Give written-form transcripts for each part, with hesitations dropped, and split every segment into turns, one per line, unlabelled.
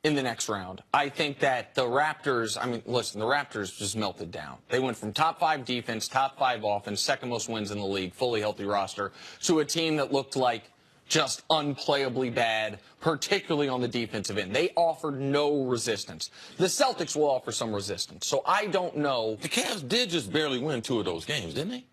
in the next round. I think that the Raptors, I mean, listen, the Raptors just melted down. They went from top 5 defense, top 5 offense, second most wins in the league, fully healthy roster, to a team that looked like just unplayably bad, particularly on the defensive end. They offered no resistance. The Celtics will offer some resistance. So I don't know.
The Cavs did just barely win 2 of those games, didn't they?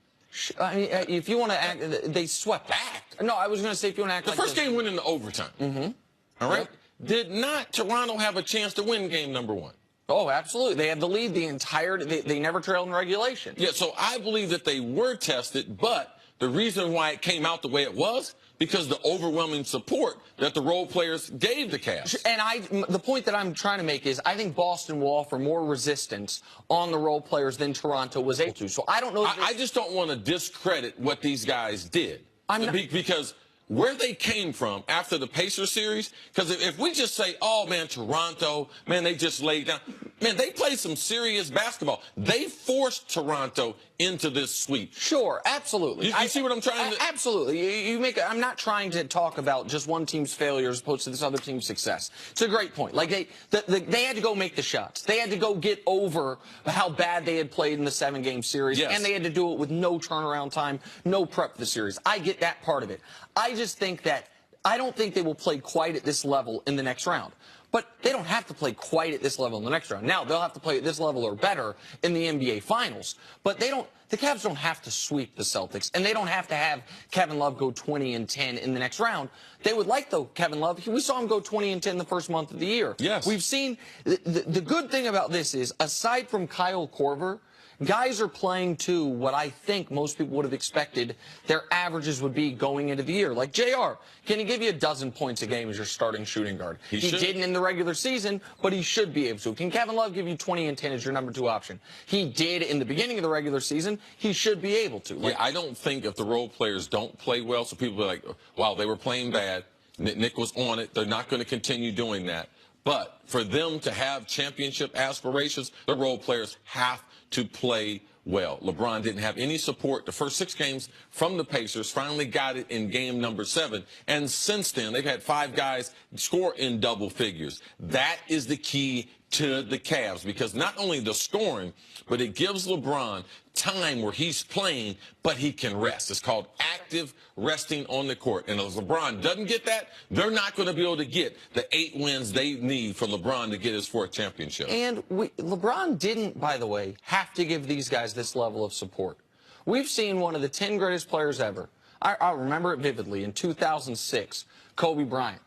I mean, if you want to act, they swept back. No, I was going to say if you want to act
the
like
first game went into overtime. All right?
Yep.
Did not Toronto have a chance to win game number 1?
Oh, absolutely. They had the lead the entire, they never trailed in regulation.
Yeah, so I believe that they were tested, but the reason why it came out the way it was, because the overwhelming support that the role players gave the Cavs.
And the point that I'm trying to make is I think Boston will offer more resistance on the role players than Toronto was able to. So I don't know.
I just don't want to discredit what these guys did. Because where they came from after the Pacers series, because if we just say, oh, man, Toronto, man, they just laid down. Man, they played some serious basketball. They forced Toronto into this sweep.
Sure, absolutely.
You see what I'm trying to...
Absolutely. I'm not trying to talk about just one team's failure as opposed to this other team's success. It's a great point. Like, they had to go make the shots. They had to go get over how bad they had played in the 7-game series,
yes.
And they had to do it with no turnaround time, no prep for the series. I get that part of it. I just think that I don't think they will play quite at this level in the next round. But they don't have to play quite at this level in the next round. Now, they'll have to play at this level or better in the NBA Finals. But the Cavs don't have to sweep the Celtics, and they don't have to have Kevin Love go 20-10 in the next round. They would like, though, Kevin Love. We saw him go 20-10 the first month of the year.
Yes.
We've seen the good thing about this is, aside from Kyle Korver, guys are playing to what I think most people would have expected their averages would be going into the year. Like JR, can he give you a dozen points a game as your starting shooting guard? He didn't in the regular season, but he should be able to. Can Kevin Love give you 20-10 as your number 2 option? He did in the beginning of the regular season. He should be able to.
Yeah, I don't think if the role players don't play well, so people are like, wow, they were playing bad. Nick was on it. They're not going to continue doing that. But for them to have championship aspirations, the role players have to play well. LeBron didn't have any support the first 6 games from the Pacers, finally got it in game number 7. And since then, they've had 5 guys score in double figures. That is the key to the Cavs, because not only the scoring, but it gives LeBron time where he's playing, but he can rest. It's called active resting on the court. And if LeBron doesn't get that, they're not going to be able to get the 8 wins they need for LeBron to get his 4th championship.
And LeBron didn't, by the way, have to give these guys this level of support. We've seen one of the 10 greatest players ever. I remember it vividly. In 2006, Kobe Bryant.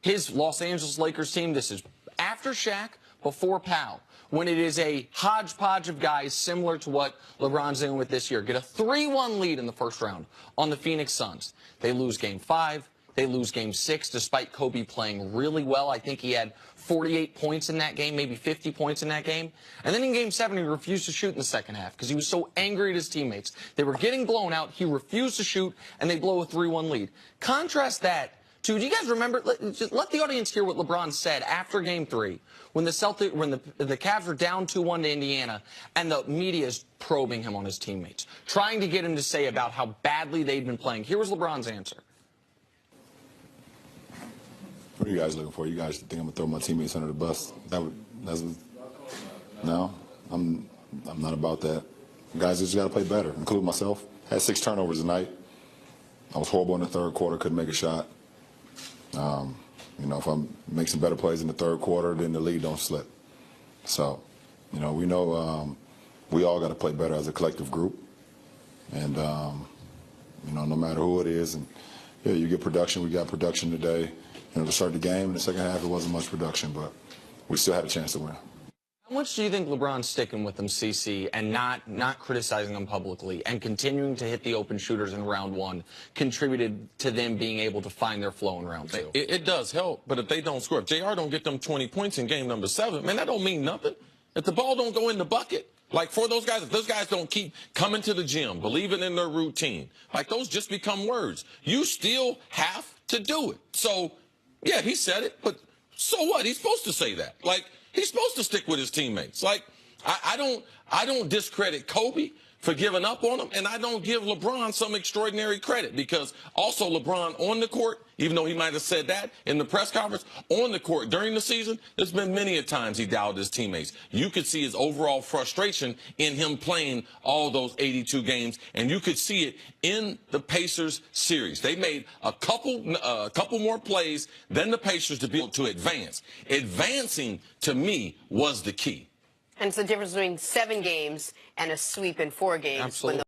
His Los Angeles Lakers team, this is after Shaq, before Powell, when it is a hodgepodge of guys similar to what LeBron's doing with this year. Get a 3-1 lead in the first round on the Phoenix Suns. They lose Game 5. They lose Game 6, despite Kobe playing really well. I think he had 48 points in that game, maybe 50 points in that game. And then in Game 7, he refused to shoot in the second half because he was so angry at his teammates. They were getting blown out. He refused to shoot, and they blow a 3-1 lead. Contrast that to, do you guys remember, just let the audience hear what LeBron said after Game 3 when the Cavs were down 2-1 to Indiana, and the media is probing him on his teammates, trying to get him to say about how badly they'd been playing. Here was LeBron's answer.
What are you guys looking for? You guys think I'm gonna throw my teammates under the bus? No, I'm not about that. Guys just gotta play better, including myself. Had 6 turnovers tonight. I was horrible in the 3rd quarter, couldn't make a shot. You know, if I make some better plays in the 3rd quarter, then the lead don't slip. So, you know, we all got to play better as a collective group. And, you know, no matter who it is, and yeah, you get production. We got production today. You know, to start the game, in the second half, it wasn't much production, but we still had a chance to win.
How much do you think LeBron's sticking with them, CC, and not criticizing them publicly and continuing to hit the open shooters in round 1 contributed to them being able to find their flow in round 2?
It does help, but if they don't score, if JR don't get them 20 points in game number 7, man, that don't mean nothing. If the ball don't go in the bucket, like for those guys, if those guys don't keep coming to the gym, believing in their routine, like those just become words. You still have to do it. So, yeah, he said it, but so what? He's supposed to say that. Like, he's supposed to stick with his teammates. Like, I don't discredit Kobe for giving up on him, and I don't give LeBron some extraordinary credit because also LeBron on the court, even though he might have said that in the press conference, on the court during the season, there's been many a times he doubted his teammates. You could see his overall frustration in him playing all those 82 games, and you could see it in the Pacers series. They made a couple more plays than the Pacers to be able to advance. Advancing, to me, was the key.
And it's the difference between 7 games and a sweep in 4 games.
Absolutely.